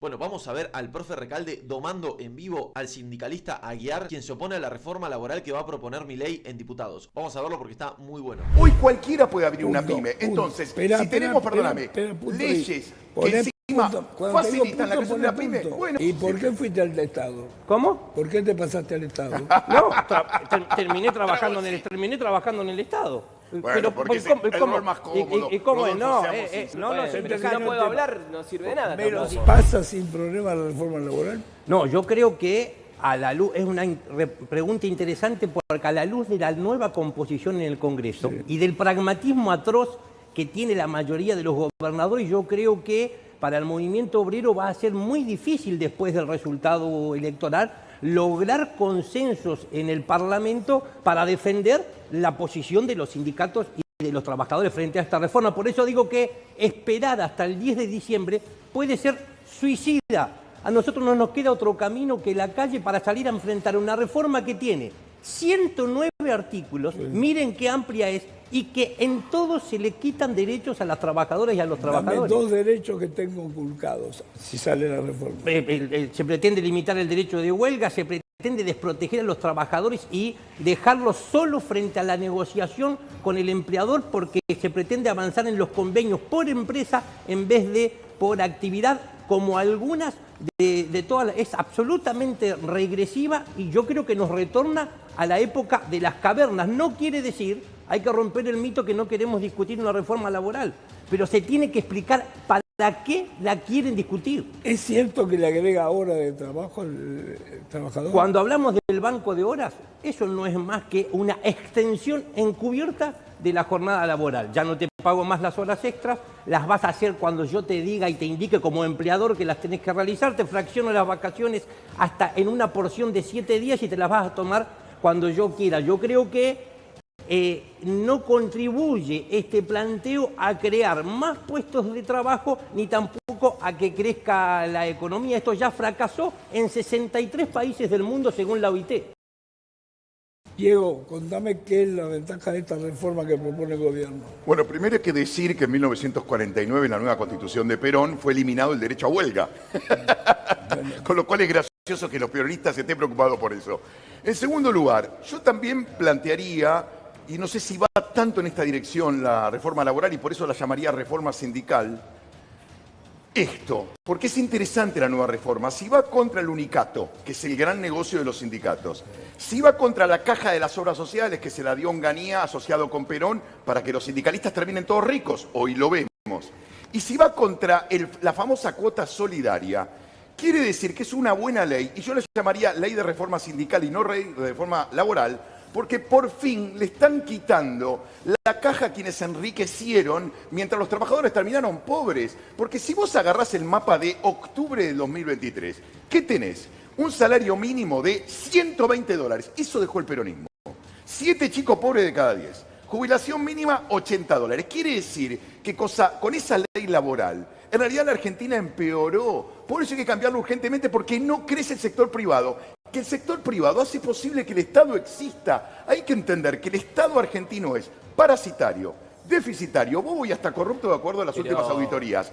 Bueno, vamos a ver al profe Recalde domando en vivo al sindicalista Aguiar, quien se opone a la reforma laboral que va a proponer Milei en diputados. Vamos a verlo porque está muy bueno. Hoy cualquiera puede abrir una pyme. Entonces, si tenemos, perdóname, leyes que encima facilitan la creación de la pyme, bueno. ¿Y por qué fuiste al Estado? ¿Cómo? ¿Por qué te pasaste al Estado? No, terminé trabajando en el Estado. Bueno, porque es el rol más cómodo. ¿Y cómo es? No, Bueno, si no puedo hablar, no sirve de nada. Pero ¿pasa sin problema la reforma laboral? No, yo creo que a la luz, es una pregunta interesante porque a la luz de la nueva composición en el Congreso y del pragmatismo atroz que tiene la mayoría de los gobernadores, yo creo que para el movimiento obrero va a ser muy difícil después del resultado electoral lograr consensos en el Parlamento para defender la posición de los sindicatos y de los trabajadores frente a esta reforma. Por eso digo que esperar hasta el 10 de diciembre puede ser suicida. A nosotros no nos queda otro camino que la calle para salir a enfrentar una reforma que tiene 109 artículos, miren qué amplia es, y que en todos se le quitan derechos a las trabajadoras y a los trabajadores. Dame dos derechos que tengo inculcados si sale la reforma. Se pretende limitar el derecho de huelga, se pretende desproteger a los trabajadores y dejarlos solos frente a la negociación con el empleador porque se pretende avanzar en los convenios por empresa en vez de por actividad, como algunas de todas. Es absolutamente regresiva y yo creo que nos retorna a la época de las cavernas. No quiere decir, hay que romper el mito que no queremos discutir una reforma laboral, pero se tiene que explicar para qué la quieren discutir. ¿Es cierto que le agrega horas de trabajo al trabajador? Cuando hablamos del banco de horas, eso no es más que una extensión encubierta de la jornada laboral. Ya no te pago más las horas extras, las vas a hacer cuando yo te diga y te indique como empleador que las tenés que realizar, te fracciono las vacaciones hasta en una porción de 7 días y te las vas a tomar cuando yo quiera. Yo creo que no contribuye este planteo a crear más puestos de trabajo ni tampoco a que crezca la economía. Esto ya fracasó en 63 países del mundo según la OIT. Diego, contame qué es la ventaja de esta reforma que propone el gobierno. Bueno, primero hay que decir que en 1949, en la nueva constitución de Perón, fue eliminado el derecho a huelga. Con lo cual es gracioso que los peronistas estén preocupados por eso. En segundo lugar, yo también plantearía, y no sé si va tanto en esta dirección la reforma laboral y por eso la llamaría reforma sindical, esto, porque es interesante la nueva reforma. Si va contra el unicato, que es el gran negocio de los sindicatos, si va contra la caja de las obras sociales, que se la dio Onganía asociado con Perón, para que los sindicalistas terminen todos ricos, hoy lo vemos, y si va contra la famosa cuota solidaria, quiere decir que es una buena ley, y yo la llamaría ley de reforma sindical y no ley de reforma laboral, porque por fin le están quitando la caja a quienes se enriquecieron mientras los trabajadores terminaron pobres. Porque si vos agarrás el mapa de octubre del 2023, ¿qué tenés? Un salario mínimo de $120. Eso dejó el peronismo. 7 chicos pobres de cada 10. Jubilación mínima, $80. Quiere decir que con esa ley laboral, en realidad la Argentina empeoró. Por eso hay que cambiarlo urgentemente porque no crece el sector privado. Que el sector privado hace posible que el Estado exista. Hay que entender que el Estado argentino es parasitario, deficitario, bobo y hasta corrupto de acuerdo a las últimas auditorías.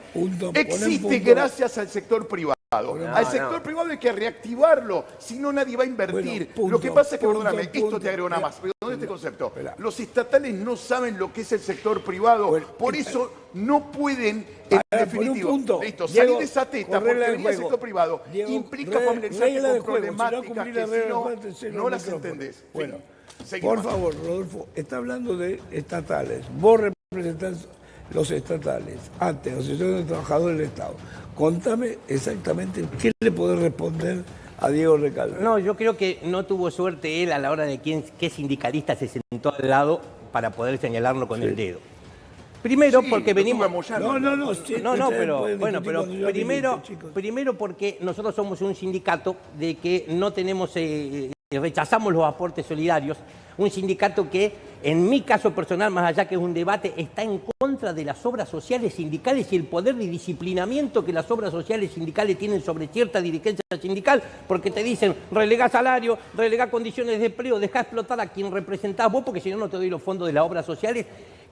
Existe gracias al sector privado. Al sector privado hay que reactivarlo, si no nadie va a invertir. Lo que pasa es que, perdóname, esto te agrego nada más. Perdón este concepto. Los estatales no saben lo que es el sector privado, por eso no pueden, en definitivo, listo, salir de esa teta porque venía el sector privado. Implica familiarizarte con problemáticas que si no las entendés. Bueno, por favor, Rodolfo, está hablando de estatales. Vos representás los estatales, antes, Asociación de Trabajadores del Estado. Contame exactamente qué le podés responder a Diego Recalde. No, yo creo que no tuvo suerte él a la hora de qué sindicalista se sentó al lado para poder señalarlo con el dedo. Primero porque venimos... Primero porque nosotros somos un sindicato de que no tenemos... rechazamos los aportes solidarios, un sindicato que, en mi caso personal, más allá que es un debate, está en contra de las obras sociales sindicales y el poder de disciplinamiento que las obras sociales sindicales tienen sobre cierta dirigencia sindical, porque te dicen, relegá salario, relegá condiciones de empleo, dejá explotar a quien representás vos, porque si no, no te doy los fondos de las obras sociales,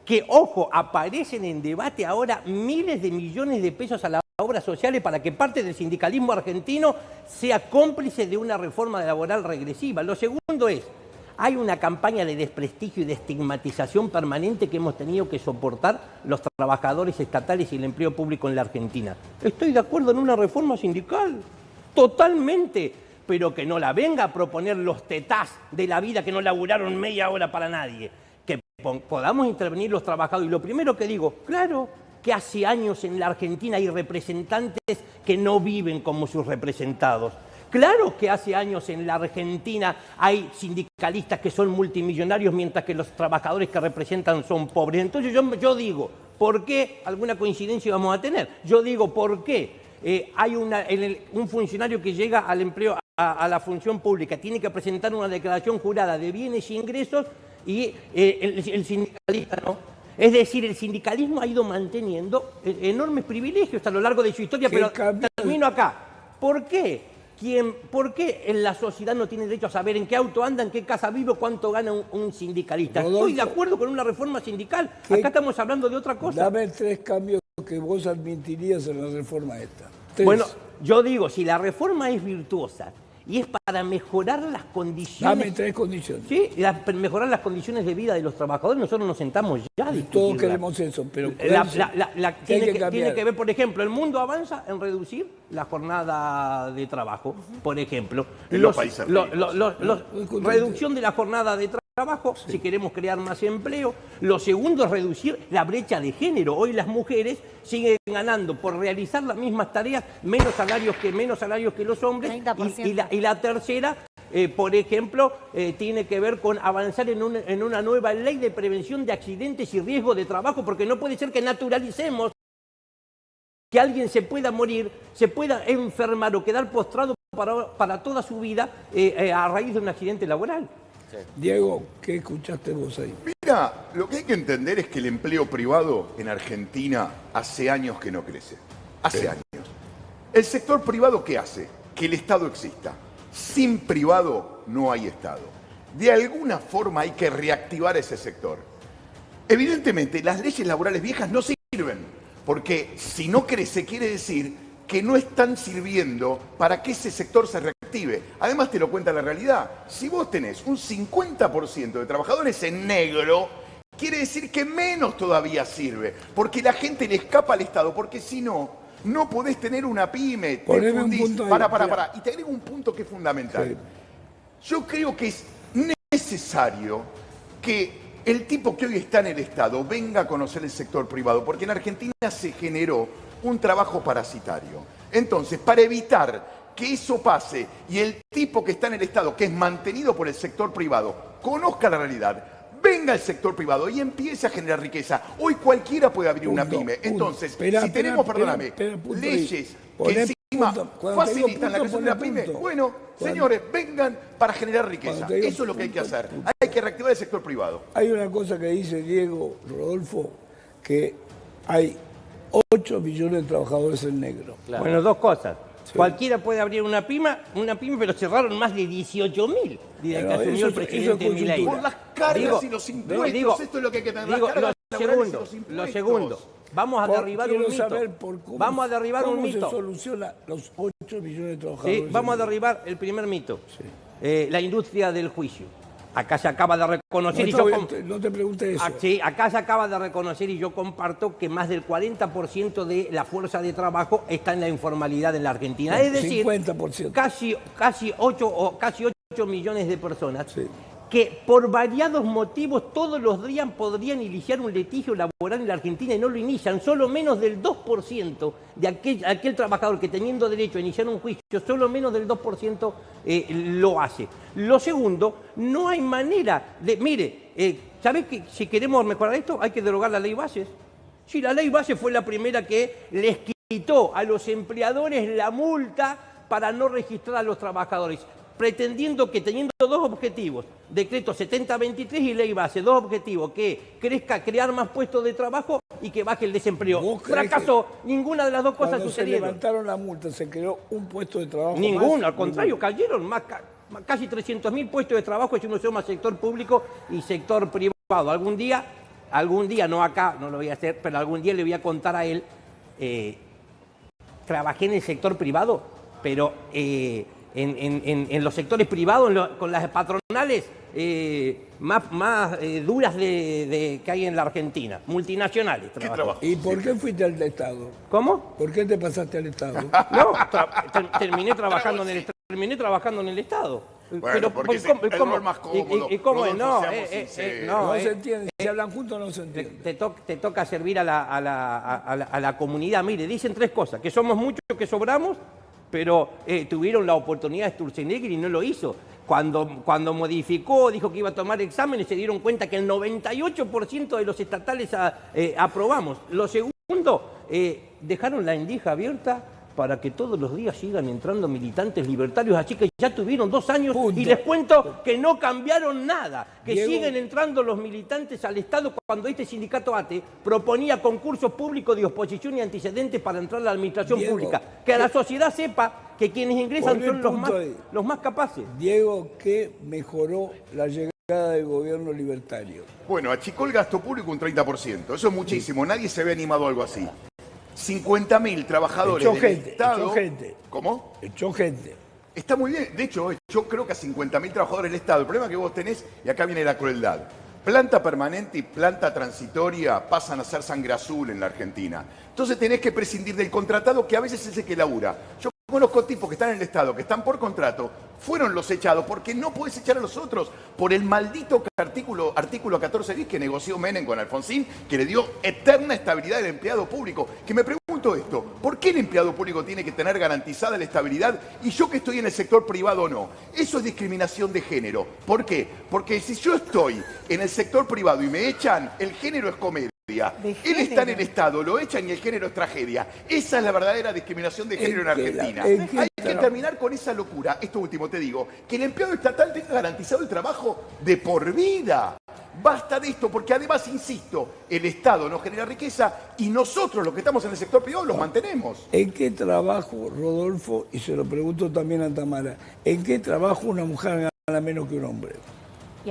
que, ojo, aparecen en debate ahora miles de millones de pesos a la obras sociales para que parte del sindicalismo argentino sea cómplice de una reforma laboral regresiva. Lo segundo es, hay una campaña de desprestigio y de estigmatización permanente que hemos tenido que soportar los trabajadores estatales y el empleo público en la Argentina. Estoy de acuerdo en una reforma sindical, totalmente, pero que no la venga a proponer los tetás de la vida que no laburaron media hora para nadie. Que podamos intervenir los trabajadores. Y lo primero que digo, claro que hace años en la Argentina hay representantes que no viven como sus representados. Claro que hace años en la Argentina hay sindicalistas que son multimillonarios mientras que los trabajadores que representan son pobres. Entonces yo digo, ¿por qué? Alguna coincidencia vamos a tener. Yo digo, ¿por qué? Hay un funcionario que llega al empleo, a la función pública, tiene que presentar una declaración jurada de bienes e ingresos y el sindicalista no. Es decir, el sindicalismo ha ido manteniendo enormes privilegios a lo largo de su historia, pero termino acá. ¿Por qué? ¿Por qué en la sociedad no tiene derecho a saber en qué auto anda, en qué casa vive, cuánto gana un sindicalista? Rodolfo, estoy de acuerdo con una reforma sindical. Acá estamos hablando de otra cosa. Dame 3 cambios que vos admitirías en la reforma esta. 3. Bueno, yo digo, si la reforma es virtuosa y es para mejorar las condiciones... Dame 3 condiciones. Sí, mejorar las condiciones de vida de los trabajadores, nosotros nos sentamos ya a Y discutirla. todos queremos eso, pero tiene que ver, por ejemplo, el mundo avanza en reducir la jornada de trabajo, por ejemplo. En los países Reducción de la jornada de trabajo, si queremos crear más empleo. Lo segundo es reducir la brecha de género. Hoy las mujeres siguen ganando por realizar las mismas tareas menos salarios que los hombres. 30%. Y la tercera, por ejemplo, tiene que ver con avanzar en una nueva ley de prevención de accidentes y riesgo de trabajo, porque no puede ser que naturalicemos que alguien se pueda morir, se pueda enfermar o quedar postrado para toda su vida a raíz de un accidente laboral. Diego, ¿qué escuchaste vos ahí? Mira, lo que hay que entender es que el empleo privado en Argentina hace años que no crece. Hace años. ¿El sector privado qué hace? Que el Estado exista. Sin privado no hay Estado. De alguna forma hay que reactivar ese sector. Evidentemente, las leyes laborales viejas no sirven, porque si no crece quiere decir que no están sirviendo para que ese sector se reactive. Además te lo cuenta la realidad. Si vos tenés un 50% de trabajadores en negro, quiere decir que menos todavía sirve, porque la gente le escapa al Estado, porque si no, no podés tener una pyme. Poneme un punto ahí. Pará. Y te agrego un punto que es fundamental. Sí. Yo creo que es necesario que el tipo que hoy está en el Estado venga a conocer el sector privado, porque en Argentina se generó un trabajo parasitario. Entonces, para evitar que eso pase y el tipo que está en el Estado, que es mantenido por el sector privado, conozca la realidad, venga al sector privado y empiece a generar riqueza. Hoy cualquiera puede abrir una pyme. Entonces, si tenemos, perdóname, leyes que encima facilitan la creación de la pyme, bueno, señores, vengan para generar riqueza. Eso es lo que hay que hacer. Hay que reactivar el sector privado. Hay una cosa que dice Diego, Rodolfo, que hay 8 millones de trabajadores en negro. Claro. Bueno, 2 cosas. Sí. Cualquiera puede abrir una pyme, pero cerraron más de 18.000 desde que asumió el presidente Milei. Por las cargas y los impuestos, esto es lo que hay que tener. Lo segundo, vamos a derribar un mito. Vamos a derribar un mito. ¿Cómo se soluciona los 8 millones de trabajadores? Sí, vamos a derribar el primer mito. Sí. La industria del juicio. Acá se acaba de reconocer no te pregunté eso. Sí, acá se acaba de reconocer y yo comparto que más del 40% de la fuerza de trabajo está en la informalidad en la Argentina. Es decir, 50%. Casi 8 millones de personas que por variados motivos todos los días podrían iniciar un litigio laboral en la Argentina y no lo inician. Solo menos del 2% de aquel trabajador que teniendo derecho a iniciar un juicio, solo menos del 2% lo hace. Lo segundo, no hay manera de... Mire, ¿sabés que si queremos mejorar esto hay que derogar la ley Bases? Sí, la ley Bases fue la primera que les quitó a los empleadores la multa para no registrar a los trabajadores, pretendiendo que teniendo 2 objetivos, decreto 7023 y ley base, 2 objetivos, que crezca, crear más puestos de trabajo y que baje el desempleo. Fracasó, ninguna de las 2 cosas sucedieron. Se levantaron la multa, se creó un puesto de trabajo Ninguno, más, al contrario, cayeron casi 300.000 puestos de trabajo si uno suma sector público y sector privado. Algún día, no acá, no lo voy a hacer, pero algún día le voy a contar a él trabajé en el sector privado, pero en los sectores privados, con las patronales más duras que hay en la Argentina, multinacionales. trabajo? ¿Y por qué fuiste al Estado? ¿Cómo? ¿Por qué te pasaste al Estado? No, terminé trabajando en el Estado. Bueno, porque es el rol más cómodo. ¿Y cómo es? Rodolfo, No, seamos sinceros. No se entiende. Si hablan juntos no se entiende. te toca servir a la comunidad. Mire, dicen tres cosas: que somos muchos, que sobramos, pero tuvieron la oportunidad de Sturzenegger y no lo hizo. Cuando modificó, dijo que iba a tomar exámenes, se dieron cuenta que el 98% de los estatales aprobamos. Lo segundo, dejaron la endija abierta para que todos los días sigan entrando militantes libertarios, así que ya tuvieron 2 años. Punto. Y les cuento que no cambiaron nada, que Diego, siguen entrando los militantes al Estado cuando este sindicato ATE proponía concursos públicos de oposición y antecedentes para entrar a la administración Diego, pública. Que la sociedad sepa que quienes ingresan Volvé son al los punto ahí. más capaces. Diego, ¿qué mejoró la llegada del gobierno libertario? Bueno, achicó el gasto público un 30%. Eso es muchísimo. Nadie se había animado a algo así. 50.000 trabajadores Echó del gente, Estado. echó gente. ¿Cómo? Echó gente. Está muy bien. De hecho, yo creo que a 50.000 trabajadores del Estado. El problema que vos tenés, y acá viene la crueldad, planta permanente y planta transitoria pasan a ser sangre azul en la Argentina. Entonces tenés que prescindir del contratado, que a veces es el que labura. Yo conozco tipos que están en el Estado, que están por contrato, fueron los echados, porque no podés echar a los otros por el maldito artículo 14 bis que negoció Menem con Alfonsín, que le dio eterna estabilidad al empleado público. Que me pregunto esto: ¿por qué el empleado público tiene que tener garantizada la estabilidad y yo que estoy en el sector privado no? Eso es discriminación de género. ¿Por qué? Porque si yo estoy en el sector privado y me echan, el género es comedia. Él está en el Estado, lo echan y el género es tragedia. Esa es la verdadera discriminación de género en Argentina. Hay que terminar con esa locura. Esto último te digo, que el empleado estatal tenga garantizado el trabajo de por vida. Basta de esto, porque además, insisto, el Estado no genera riqueza y nosotros, los que estamos en el sector privado, los mantenemos. ¿En qué trabajo, Rodolfo, y se lo pregunto también a Tamara, en qué trabajo una mujer gana menos que un hombre?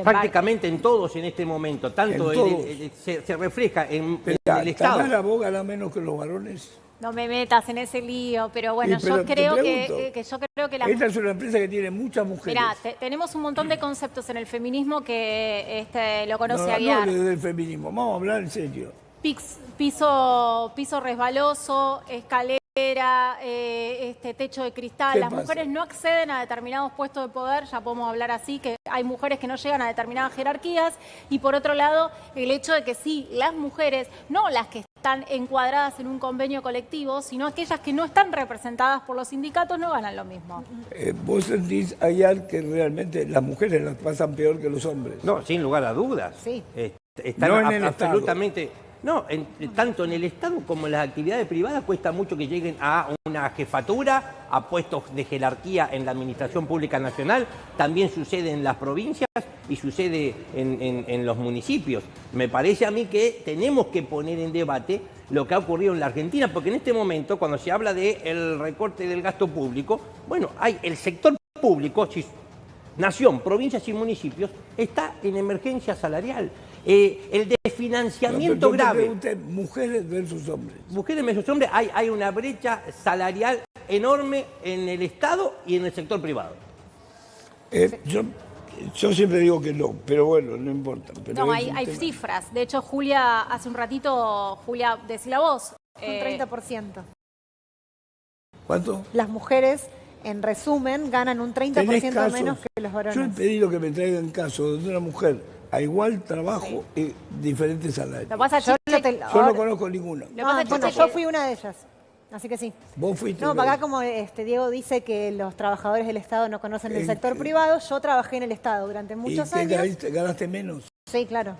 Prácticamente en todos en este momento, tanto se refleja en el Estado. ¿Tamara, vos ganás menos que los varones? No me metas en ese lío, pero bueno, Pero yo te creo pregunto, que la Esta es una empresa que tiene muchas mujeres. Mirá, tenemos un montón de conceptos en el feminismo que lo conoce No Aguiar. desde el feminismo, vamos a hablar en serio. Piso resbaloso, escalera, techo de cristal. ¿Qué Las pasa? mujeres no acceden a determinados puestos de poder, ya podemos hablar así, que hay mujeres que no llegan a determinadas jerarquías. Y por otro lado, el hecho de que sí, las mujeres, no las que están encuadradas en un convenio colectivo, sino aquellas que no están representadas por los sindicatos, no ganan lo mismo. ¿Vos sentís, Ayar, que realmente las mujeres las pasan peor que los hombres? No, sin lugar a dudas. Sí. Están No en el absolutamente... No, tanto en el Estado como en las actividades privadas cuesta mucho que lleguen a una jefatura, a puestos de jerarquía en la Administración Pública Nacional. También sucede en las provincias y sucede en los municipios. Me parece a mí que tenemos que poner en debate lo que ha ocurrido en la Argentina, porque en este momento, cuando se habla del recorte del gasto público, bueno, hay el sector público, nación, provincias y municipios, está en emergencia salarial. El desfinanciamiento grave. Mujeres versus hombres. Mujeres versus hombres, hay una brecha salarial enorme en el Estado y en el sector privado. Yo siempre digo que no, pero bueno, no importa. Pero No, es un hay tema. cifras. De hecho, Julia, hace un ratito, Julia, decila vos. Un 30%. ¿Cuánto? Las mujeres, en resumen, ganan un 30% ¿Tenés casos? menos que los Yo he varones. pedido que me traigan casos donde una mujer a igual trabajo y diferentes salarios. Lo que pasa, Yo Chiche, no te- Yo ahora- no conozco ninguno. Lo que pasa, bueno, Chiche, yo que- fui una de ellas. Así que sí. Vos fuiste. No, una acá vez. como Diego dice que los trabajadores del Estado no conocen el ¿En sector qué? privado, yo trabajé en el Estado durante ¿Y muchos qué años. ganaste menos? Sí, claro.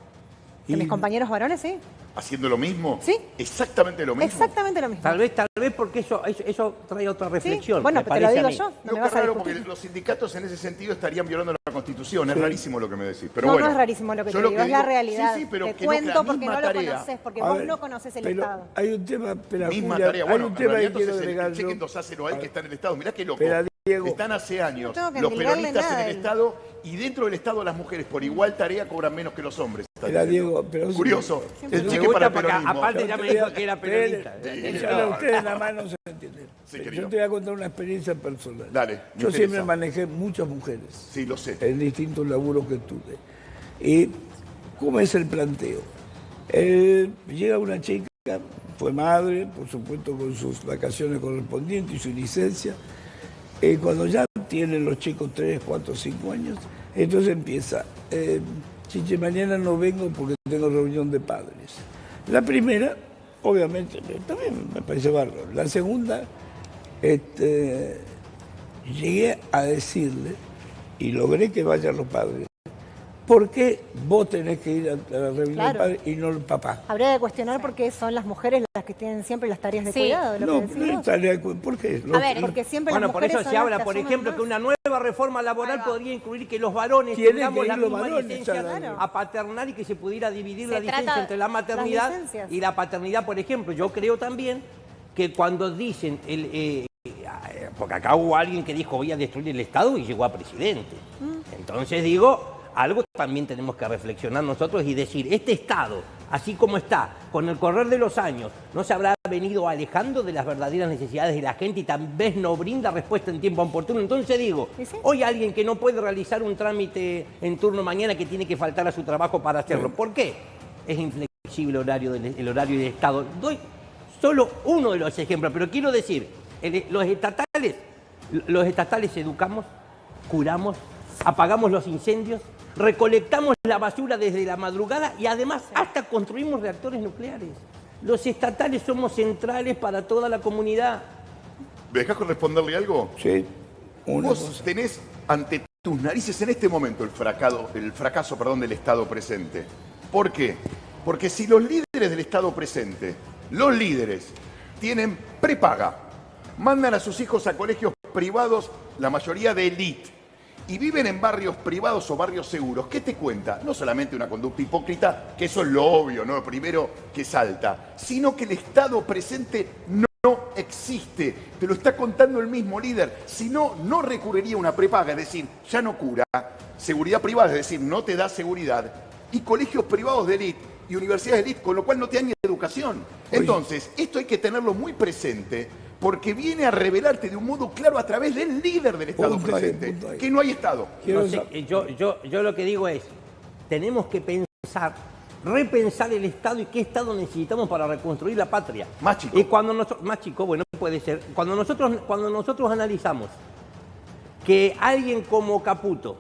¿Que Y- mis compañeros varones, sí? ¿Haciendo lo mismo? Sí. Exactamente lo mismo. Exactamente lo mismo. Tal vez porque eso trae otra reflexión. Bueno, me pero te lo parece digo a mí. yo, no No, me qué vas a raro, discutir. porque los sindicatos en ese sentido estarían violando la Constitución. Es rarísimo lo que me decís. Pero No, bueno, no es rarísimo lo que yo te digo, es la realidad. Sí, sí, pero te que cuento no, que la porque misma no lo tarea, conoces, porque A vos ver, no conoces el pero Estado. hay un tema, espera, misma Julia, tarea. hay Bueno, un en tema que realidad quiero entonces agregar el yo. cheque endosáselo a él que está en el Estado. Mirá qué loco. Espera, Diego. Están hace años No tengo que los endilgarle peronistas en nada el a él. Estado y dentro del Estado las mujeres por igual tarea cobran menos que los hombres. Está Espera, diciendo. Diego, pero Curioso. siempre- El Me cheque gusta para el porque peronismo. aparte ya me dijo que era peronista. Ustedes nada más no se entienden. Sí, Yo querido. te voy a contar una experiencia personal. Dale, me Yo siempre interesa. manejé muchas mujeres Sí, lo sé. en distintos laburos que tuve. ¿Y cómo es el planteo? Llega una chica, fue madre, por supuesto con sus vacaciones correspondientes y su licencia. Cuando ya tienen los chicos 3, 4, 5 años, entonces empieza, Chiche, mañana no vengo porque tengo reunión de padres. La primera, obviamente, también me parece bárbaro. La segunda, llegué a decirle, y logré que vayan los padres, ¿por qué vos tenés que ir a la reunión Claro. de padres y no el papá? Habría de cuestionar por qué son las mujeres las que tienen siempre las tareas de Sí. cuidado. Lo No, que decís no vos. estaría de acuerdo. ¿Por qué? A ver, Porque siempre Bueno, las por mujeres eso son se las habla, que por asumen ejemplo, más. que una nueva reforma laboral Ahí va. podría incluir que los varones Tienen tengamos que la ir los misma varones, licencia claro. a paternal y que se pudiera dividir Se la licencia trata- entre la maternidad licencias. y la paternidad, por ejemplo. Yo creo también que cuando dicen, porque acá hubo alguien que dijo voy a destruir el Estado y llegó a presidente. Entonces digo, algo también tenemos que reflexionar nosotros y decir, este Estado, así como está, con el correr de los años, ¿no se habrá venido alejando de las verdaderas necesidades de la gente y tal vez no brinda respuesta en tiempo oportuno? Entonces digo, ¿Y sí? hoy alguien que no puede realizar un trámite en turno mañana que tiene que faltar a su trabajo para hacerlo, ¿por qué? Es inflexible el horario del Estado. Doy solo uno de los ejemplos, pero quiero decir, los estatales educamos, curamos, apagamos los incendios, recolectamos la basura desde la madrugada y además hasta construimos reactores nucleares. Los estatales somos centrales para toda la comunidad. ¿Me dejás responderle algo? Sí, una Vos cosa. tenés ante tus narices en este momento el fracaso del Estado presente. ¿Por qué? Porque si los líderes del Estado presente, los líderes, tienen prepaga, mandan a sus hijos a colegios privados, la mayoría de élite, y viven en barrios privados o barrios seguros, ¿qué te cuenta? No solamente una conducta hipócrita, que eso es lo obvio, ¿no? Lo primero que salta, sino que el Estado presente no existe. Te lo está contando el mismo líder. Si no, no recurriría a una prepaga, es decir, ya no cura. Seguridad privada, es decir, no te da seguridad. Y colegios privados de élite y universidades de élite, con lo cual no te dan ni educación. Entonces, esto hay que tenerlo muy presente, porque viene a revelarte de un modo claro a través del líder del Estado Punto ahí, presente, punto ahí. que no hay Estado. Quiero No sé, saber- yo lo que digo es, tenemos que pensar, repensar el Estado y qué Estado necesitamos para reconstruir la patria. Más chico. Y cuando más chico, bueno, puede ser. Cuando nosotros analizamos que alguien como Caputo,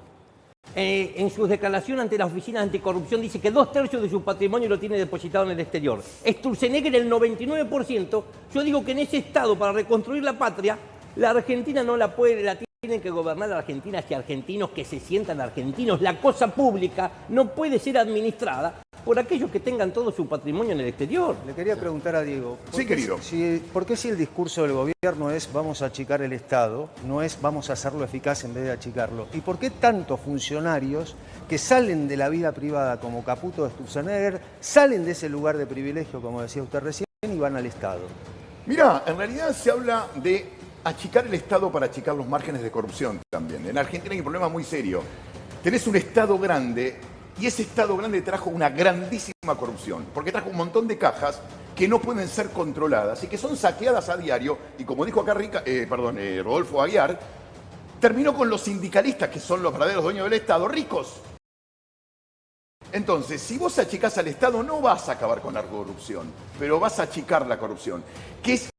en sus declaraciones ante las oficinas anticorrupción, dice que 2/3 de su patrimonio lo tiene depositado en el exterior. Sturzenegger el 99%. Yo digo que en ese Estado, para reconstruir la patria, la Argentina no la puede, la tienen que gobernar la Argentina hacia argentinos que se sientan argentinos. La cosa pública no puede ser administrada por aquellos que tengan todo su patrimonio en el exterior. Le quería preguntar a Diego. ¿por Sí, qué querido. ¿Por qué si el discurso del gobierno es vamos a achicar el Estado, no es vamos a hacerlo eficaz en vez de achicarlo? ¿Y por qué tantos funcionarios que salen de la vida privada como Caputo de Sturzenegger, salen de ese lugar de privilegio, como decía usted recién, y van al Estado? Mirá, en realidad se habla de achicar el Estado para achicar los márgenes de corrupción también. En Argentina hay un problema muy serio. Tenés un Estado grande y ese Estado grande trajo una grandísima corrupción, porque trajo un montón de cajas que no pueden ser controladas y que son saqueadas a diario. Y como dijo acá Rodolfo Aguiar, terminó con los sindicalistas, que son los verdaderos dueños del Estado, ricos. Entonces, si vos achicás al Estado, no vas a acabar con la corrupción, pero vas a achicar la corrupción, que es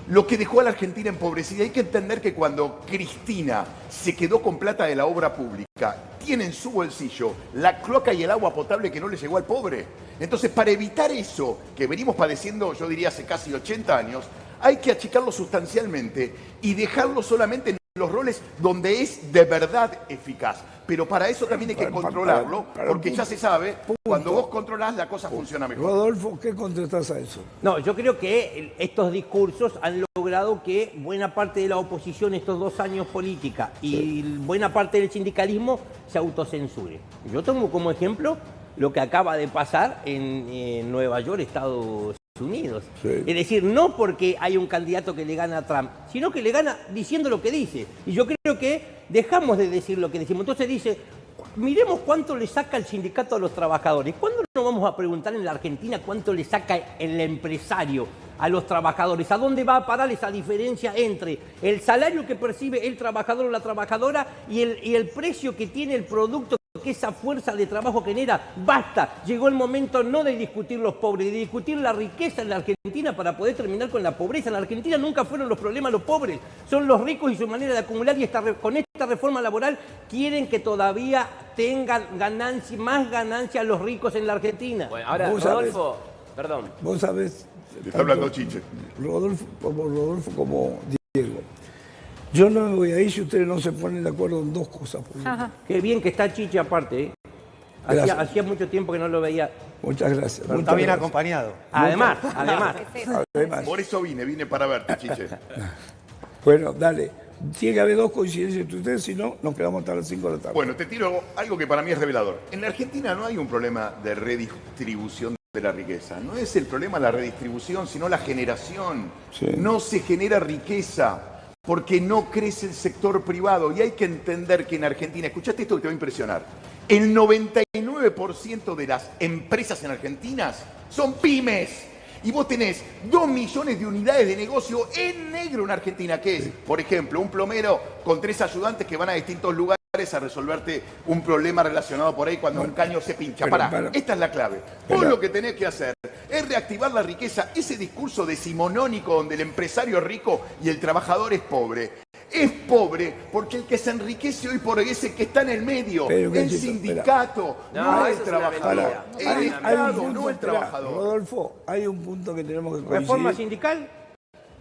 lo que dejó a la Argentina empobrecida. Hay que entender que cuando Cristina se quedó con plata de la obra pública, tiene en su bolsillo la cloaca y el agua potable que no le llegó al pobre. Entonces, para evitar eso que venimos padeciendo, yo diría hace casi 80 años, hay que achicarlo sustancialmente y dejarlo solamente en los roles donde es de verdad eficaz. Pero para eso también hay que controlarlo, porque ya se sabe, cuando vos controlás la cosa funciona mejor. Rodolfo, ¿qué contestás a eso? No, yo creo que estos discursos han logrado que buena parte de la oposición estos 2 años política y buena parte del sindicalismo se autocensure. Yo tomo como ejemplo lo que acaba de pasar en Nueva York, Estados Unidos. Sí. Es decir, no porque hay un candidato que le gana a Trump, sino que le gana diciendo lo que dice. Y yo creo que dejamos de decir lo que decimos. Entonces dice, miremos cuánto le saca el sindicato a los trabajadores. ¿Cuándo nos vamos a preguntar en la Argentina cuánto le saca el empresario a los trabajadores? ¿A dónde va a parar esa diferencia entre el salario que percibe el trabajador o la trabajadora y el precio que tiene el producto que esa fuerza de trabajo genera? Basta, llegó el momento no de discutir los pobres, de discutir la riqueza en la Argentina para poder terminar con la pobreza. En la Argentina nunca fueron los problemas los pobres, son los ricos y su manera de acumular, y con esta reforma laboral quieren que todavía tengan más ganancias los ricos en la Argentina. Bueno, ahora, Vos Rodolfo, perdón. Vos sabés... Le está hablando Chiche. Rodolfo como Diego. Yo no me voy a ir si ustedes no se ponen de acuerdo en dos cosas. Por ejemplo. Ajá. Qué bien que está Chiche aparte, ¿eh? Hacía mucho tiempo que no lo veía. Muchas gracias. Pero muchas está bien gracias. acompañado. Además. Además. Por eso vine para verte, Chiche. Bueno, dale. Tiene que haber dos coincidencias entre ustedes, si no, nos quedamos hasta las 5 de la tarde. Bueno, te tiro algo que para mí es revelador. En la Argentina no hay un problema de redistribución de la riqueza. No es el problema la redistribución, sino la generación. Sí. No se genera riqueza porque no crece el sector privado. Y hay que entender que en Argentina, escuchaste esto que te va a impresionar, el 99% de las empresas en Argentina son pymes. Y vos tenés 2 millones de unidades de negocio en negro en Argentina, que es, por ejemplo, un plomero con 3 ayudantes que van a distintos lugares a resolverte un problema relacionado por ahí cuando un caño se pincha. Pará, esta es la clave. Vos lo que tenés que hacer es reactivar la riqueza, ese discurso decimonónico donde el empresario es rico y el trabajador es pobre. Es pobre porque el que se enriquece hoy por hoy es el que está en el medio, Pero, el Cachito, sindicato, No, no el eso es una trabajador. mentira. El Hay un Estado, punto, no el espera, trabajador. Rodolfo, hay un punto que tenemos que coincidir. Reforma sindical,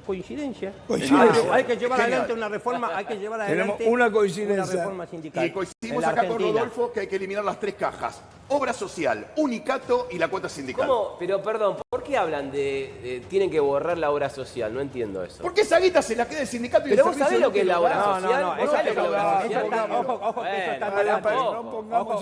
coincidencia. Coincidencia. Hay que llevar Genial. adelante una reforma, hay que llevar Tenemos adelante una coincidencia. una reforma sindical. Y coincidimos en la acá con Argentina. Rodolfo que hay que eliminar las 3 cajas. Obra social, unicato y la cuota sindical. ¿Cómo? Pero perdón, ¿por qué hablan de tienen que borrar la obra social? No entiendo eso. Porque esa guita se la queda el sindicato y Pero el vos servicio sabés lo que es la obra local. social. No, ¿Vos eso sabés es lo que es la obra eso social? está- ojo, que eso está en Bueno, debate. tampoco. No pongamos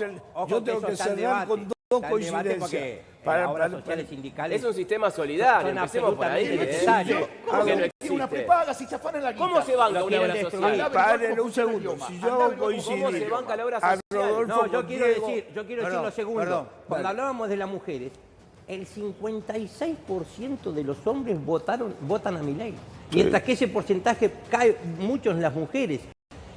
yo tengo eso que está en cerrar debate. con dos Está en debate porque coincidencias. las obras sociales sindicales Es un sistema solidario, son empecemos por ahí. absolutamente necesarias. ¿Cómo que no Y una existe? prepaga si chafan en la guita. ¿Cómo se banca Lo una obra quieren social? destruir. Paren un segundo. Si yo hago coincidir ¿Cómo se banca la obra a social? Rodolfo No, yo con quiero Diego, decir Perdón, lo segundo. perdón. Cuando hablábamos de las mujeres, el 56% de los hombres votan a Milei, mientras que ese porcentaje cae mucho en las mujeres.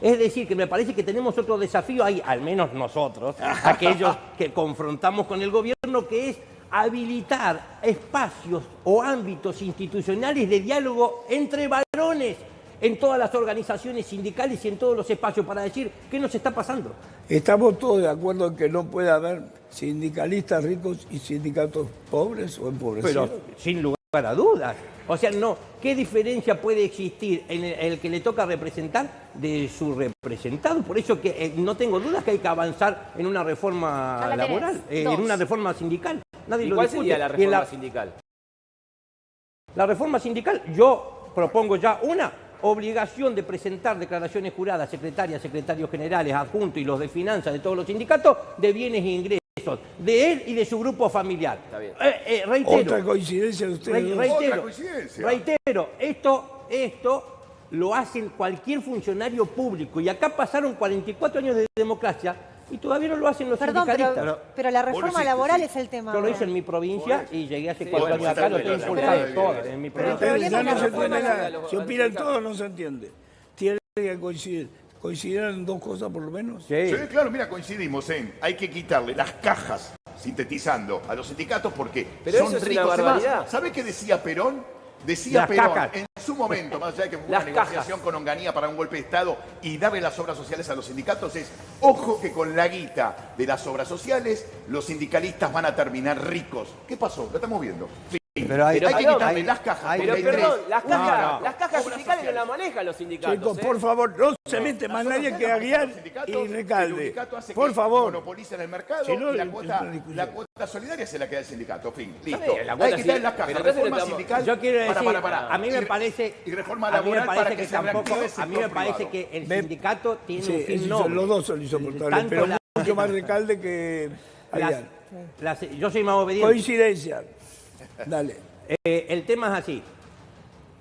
Es decir, que me parece que tenemos otro desafío ahí, al menos nosotros, aquellos que confrontamos con el gobierno, que es habilitar espacios o ámbitos institucionales de diálogo entre varones en todas las organizaciones sindicales y en todos los espacios para decir qué nos está pasando. ¿Estamos todos de acuerdo en que no puede haber sindicalistas ricos y sindicatos pobres o empobrecidos? Pero sin lugar a dudas. O sea, no, ¿qué diferencia puede existir en el que le toca representar de su representado? Por eso que no tengo dudas que hay que avanzar en una reforma Ya la tenés. laboral, en Dos. una reforma sindical. Nadie ¿Y lo cuál discute. sería la Y en reforma sindical? la reforma sindical, yo propongo ya una obligación de presentar declaraciones juradas, secretarias, secretarios generales, adjuntos y los de finanzas de todos los sindicatos de bienes e ingresos de él y de su grupo familiar. Está bien. Reitero, Otra coincidencia de ustedes dos. Otra coincidencia. reitero, esto lo hacen cualquier funcionario público y acá pasaron 44 años de democracia y todavía no lo hacen los Perdón, sindicalistas. pero la Vos lo reforma hiciste, laboral sí. es el tema. Yo lo hice ahora. en mi provincia y llegué hace 4 bueno, años acá, lo estoy pero- impulsando pero- todo en mi pero- provincia. Ustedes ya no la se reforma entiende laboral. nada. Si opinan todos, no se entiende. Tienen que coincidir. ¿Coincidieron en dos cosas por lo menos? Sí. Sí, claro, mira, coincidimos en hay que quitarle las cajas, sintetizando, a los sindicatos porque Pero son eso es una ricos. barbaridad. Además, ¿sabe qué decía Perón? Decía Las Perón, cajas. en su momento, más allá de que fue Las una negociación con Onganía para un golpe de Estado y darle las obras sociales a los sindicatos, es, ojo que con la guita de las obras sociales, los sindicalistas van a terminar ricos. ¿Qué pasó? Lo estamos viendo. Fin. Pero hay- hay que perdón, quitarle las cajas. Pero porque hay perdón, tres. las cajas Obras sindicales no sociales. las manejan los sindicatos. Chicos, ¿eh? por favor, no se mete más Las nadie obras que sociales Aguiar los sindicatos, y el Recalde. sindicato hace Por que favor. monopolicen el mercado Si no, y la es una cuota, discusión. solidaria se la queda el sindicato. Fin, listo. bien, la cuota Hay que quitarle sí, las cajas. pero entonces Reforma no estamos- sindical. Yo quiero decir, para. a mí me parece, Y reforma a mí me laboral para parece que que se tampoco, reactive el a mí me sector parece privado. que el Ve- sindicato tiene Sí, un fin esos noble. los dos son insoportables, Tanto pero la- mucho más Recalde que Aguiar. yo soy más obediente. Coincidencia. Dale. El tema es así.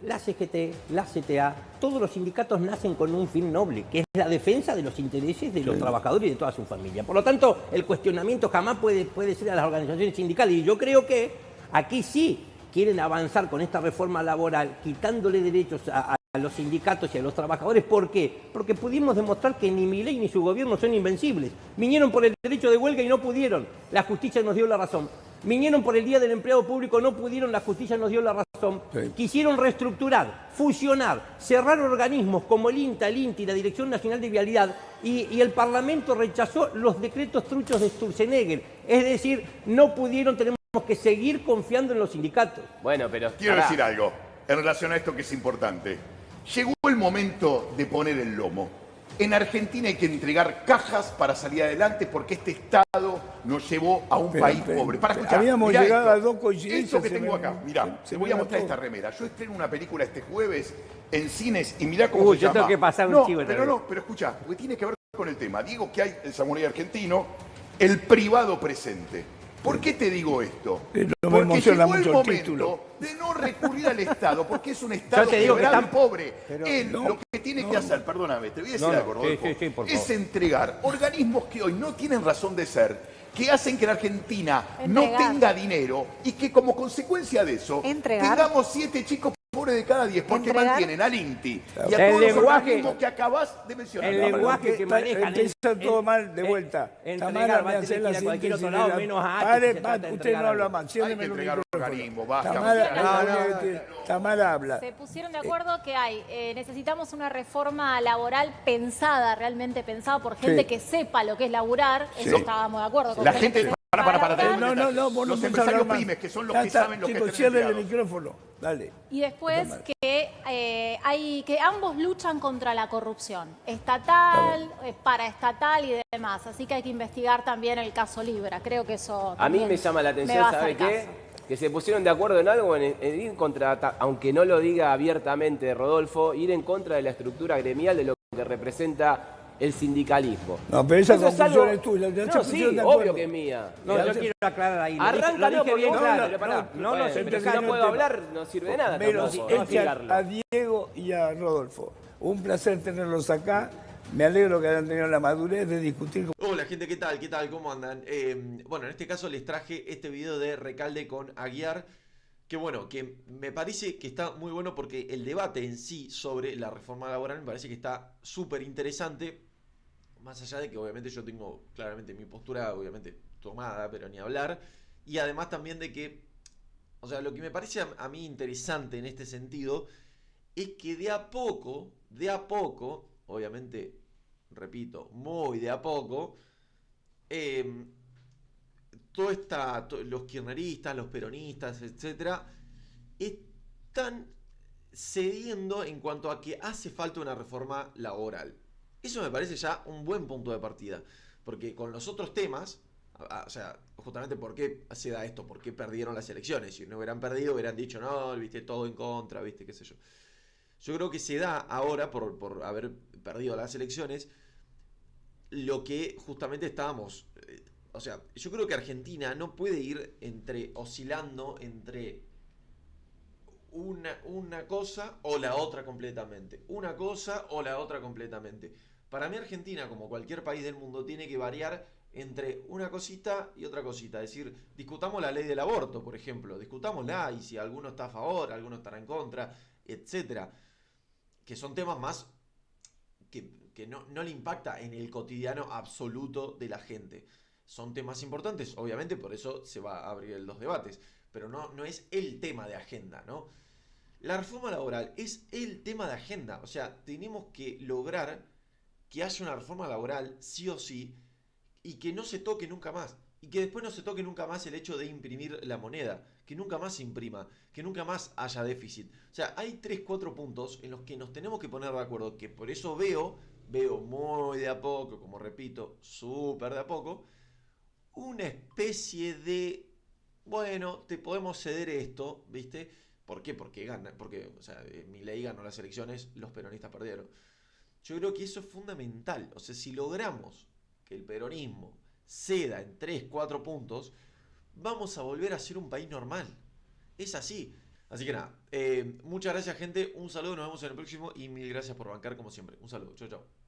la CGT, la CTA, todos los sindicatos nacen con un fin noble, que es la defensa de los intereses de los trabajadores y de toda su familia. Por lo tanto, el cuestionamiento jamás puede ser a las organizaciones sindicales. Y yo creo que aquí sí quieren avanzar con esta reforma laboral, quitándole derechos a los sindicatos y a los trabajadores. ¿Por qué? Porque pudimos demostrar que ni Milei ni su gobierno son invencibles. Vinieron por el derecho de huelga y no pudieron. La justicia nos dio la razón. Vinieron por el Día del Empleado Público, no pudieron, la justicia nos dio la razón. Sí. Quisieron reestructurar, fusionar, cerrar organismos como el INTA, el INTI, la Dirección Nacional de Vialidad, y el Parlamento rechazó los decretos truchos de Sturzenegger. Es decir, no pudieron, tenemos que seguir confiando en los sindicatos. Bueno, pero... Quiero decir algo en relación a esto que es importante. Llegó el momento de poner el lomo. En Argentina hay que entregar cajas para salir adelante porque este Estado nos llevó a un país pobre. Para escuchar, habíamos mirá llegado esto, a dos coincidencias. esto que se tengo me- acá, mirá, se te voy me a mostrar notó. esta remera. Yo estreno una película este jueves en cines y mirá cómo Uy, se yo llama. tengo que pasar un no, chivo pero también. no, pero escuchá, porque tiene que ver con el tema. Digo que hay el samurái argentino, el privado presente. ¿Por qué te digo esto? No me Porque emociona llegó el mucho el momento título. de no recurrir al Estado, porque es un Estado Yo te digo que quebrado y están- pobre. Pero- Él lo que tiene que hacer, perdóname, te voy a decir No, no, algo, Rodolfo, sí, por favor. es entregar organismos que hoy no tienen razón de ser, que hacen que la Argentina no Entregar. tenga dinero y que como consecuencia de eso Entregar. tengamos 7 chicos pobres de cada 10, porque Entregar. mantienen al INTI y a El todos los lenguaje- organismos que acabas de mencionar. el lenguaje que manejan... Empieza todo mal de vuelta. entregar Tamara, va a me tener hace que la ir a cualquier síntesis otro de lado, la- menos a H, Pare, si se trata de usted entregar no habla algo. más. Hay que Ciérreme el entregar micrófono. organismos, basta. Tamara habla. Se pusieron de acuerdo que necesitamos una reforma laboral pensada, realmente pensada por gente Sí. que sepa lo que es laburar. Eso estábamos de acuerdo. Con La que gente... sepa Para, laburar. No, vos no los podés empresarios hablar más. pymes, que son los Ya que está, saben lo que chicos, es cierren tener el empleados. micrófono. Dale. Y después que ambos luchan contra la corrupción, estatal, paraestatal y demás. Así que hay que investigar también el caso Libra. Creo que eso A mí también me llama la me atención, va a ¿sabe hacer qué? caso. Que se pusieron de acuerdo en algo, en ir contra, aunque no lo diga abiertamente Rodolfo, ir en contra de la estructura gremial de lo que representa el sindicalismo. No, pero esa Eso es conclusión algo- es tuya. ya se No, pusieron sí, de acuerdo. obvio que es mía. No, yo quiero aclarar ahí. Arráncalo lo dije bien porque claro. vos- pero pará. No, Bueno, no, pero si no no puedo tema. hablar, no sirve de nada Pero tampoco, es no que explicarlo. a Diego y a Rodolfo, un placer tenerlos acá. Me alegro que hayan tenido la madurez de discutir. Hola gente, ¿qué tal? ¿Qué tal? ¿Cómo andan? Bueno, en este caso les traje este video de Recalde con Aguiar, que bueno, que me parece que está muy bueno porque el debate en sí sobre la reforma laboral me parece que está súper interesante, más allá de que obviamente yo tengo claramente mi postura obviamente tomada, pero ni hablar, y además también de que, o sea, lo que me parece a mí interesante en este sentido es que de a poco, obviamente, repito, muy de a poco, los kirchneristas, los peronistas, etcétera, están cediendo en cuanto a que hace falta una reforma laboral. Eso me parece ya un buen punto de partida, porque con los otros temas, o sea, justamente por qué se da esto, por qué perdieron las elecciones. Si no hubieran perdido, hubieran dicho, no, viste, todo en contra, viste, qué sé yo. Yo creo que se da ahora, por haber perdido las elecciones, lo que justamente estábamos... o sea, yo creo que Argentina no puede ir oscilando entre una cosa o la otra completamente. Una cosa o la otra completamente. Para mí Argentina, como cualquier país del mundo, tiene que variar entre una cosita y otra cosita. Es decir, discutamos la ley del aborto, por ejemplo. Discutámosla y si alguno está a favor, alguno estará en contra, etcétera. Que son temas más que no le impacta en el cotidiano absoluto de la gente. Son temas importantes, obviamente, por eso se va a abrir los debates. Pero no es el tema de agenda, ¿no? La reforma laboral es el tema de agenda. O sea, tenemos que lograr que haya una reforma laboral, sí o sí, y que no se toque nunca más. Y que después no se toque nunca más el hecho de imprimir la moneda. Que nunca más se imprima. Que nunca más haya déficit. O sea, hay 3, 4 puntos en los que nos tenemos que poner de acuerdo. Que por eso veo muy de a poco, como repito, súper de a poco, una especie de, bueno, te podemos ceder esto, ¿viste? ¿Por qué? Porque gana, porque, o sea, Milei ganó las elecciones, los peronistas perdieron. Yo creo que eso es fundamental. O sea, si logramos que el peronismo ceda en 3, 4 puntos, vamos a volver a ser un país normal. Es así. Así que nada, muchas gracias gente, un saludo, nos vemos en el próximo y mil gracias por bancar como siempre. Un saludo, chau chau.